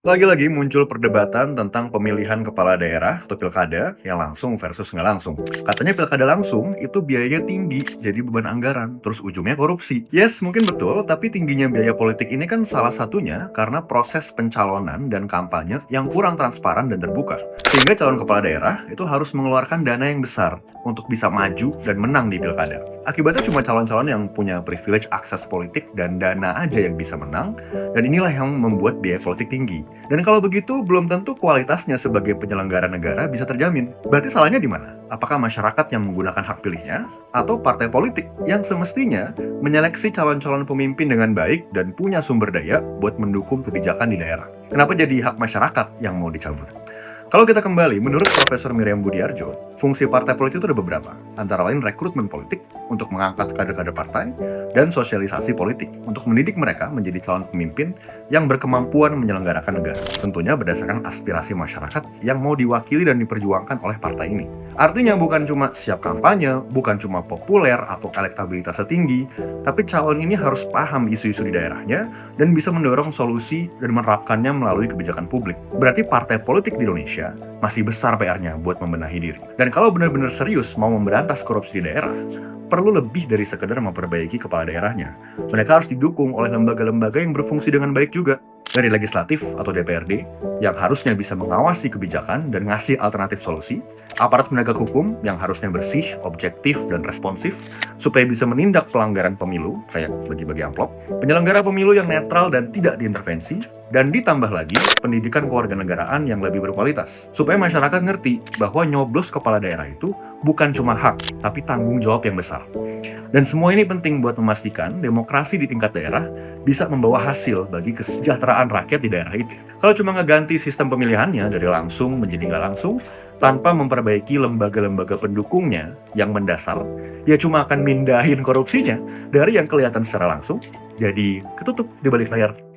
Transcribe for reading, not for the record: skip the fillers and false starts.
Lagi-lagi muncul perdebatan tentang pemilihan kepala daerah atau pilkada yang langsung versus nggak langsung. Katanya pilkada langsung itu biayanya tinggi, jadi beban anggaran, terus ujungnya korupsi. Yes, mungkin betul, tapi tingginya biaya politik ini kan salah satunya karena proses pencalonan dan kampanye yang kurang transparan dan terbuka. Sehingga calon kepala daerah itu harus mengeluarkan dana yang besar untuk bisa maju dan menang di pilkada. Akibatnya cuma calon-calon yang punya privilege akses politik dan dana aja yang bisa menang, dan inilah yang membuat biaya politik tinggi. Dan kalau begitu, belum tentu kualitasnya sebagai penyelenggara negara bisa terjamin. Berarti salahnya di mana? Apakah masyarakat yang menggunakan hak pilihnya? Atau partai politik yang semestinya menyeleksi calon-calon pemimpin dengan baik dan punya sumber daya buat mendukung kebijakan di daerah? Kenapa jadi hak masyarakat yang mau dicabut? Kalau kita kembali, menurut Profesor Miriam Budiarjo, fungsi partai politik itu ada beberapa, antara lain rekrutmen politik untuk mengangkat kader-kader partai, dan sosialisasi politik untuk mendidik mereka menjadi calon pemimpin yang berkemampuan menyelenggarakan negara, tentunya berdasarkan aspirasi masyarakat yang mau diwakili dan diperjuangkan oleh partai ini. Artinya bukan cuma siap kampanye, bukan cuma populer atau elektabilitas tinggi, tapi calon ini harus paham isu-isu di daerahnya dan bisa mendorong solusi dan menerapkannya melalui kebijakan publik. Berarti partai politik di Indonesia masih besar PR-nya buat membenahi diri. Dan kalau benar-benar serius mau memberantas korupsi di daerah, perlu lebih dari sekedar memperbaiki kepala daerahnya. Mereka harus didukung oleh lembaga-lembaga yang berfungsi dengan baik juga. Dari legislatif atau DPRD, yang harusnya bisa mengawasi kebijakan dan ngasih alternatif solusi, aparat penegak hukum yang harusnya bersih, objektif, dan responsif, supaya bisa menindak pelanggaran pemilu, kayak bagi-bagi amplop, penyelenggara pemilu yang netral dan tidak diintervensi, dan ditambah lagi pendidikan kewarganegaraan yang lebih berkualitas, supaya masyarakat ngerti bahwa nyoblos kepala daerah itu bukan cuma hak, tapi tanggung jawab yang besar. Dan semua ini penting buat memastikan demokrasi di tingkat daerah bisa membawa hasil bagi kesejahteraan rakyat di daerah itu. Kalau cuma ngeganti sistem pemilihannya dari langsung menjadi nggak langsung, tanpa memperbaiki lembaga-lembaga pendukungnya yang mendasar, ya cuma akan mindahin korupsinya dari yang kelihatan secara langsung, jadi ketutup di balik layar.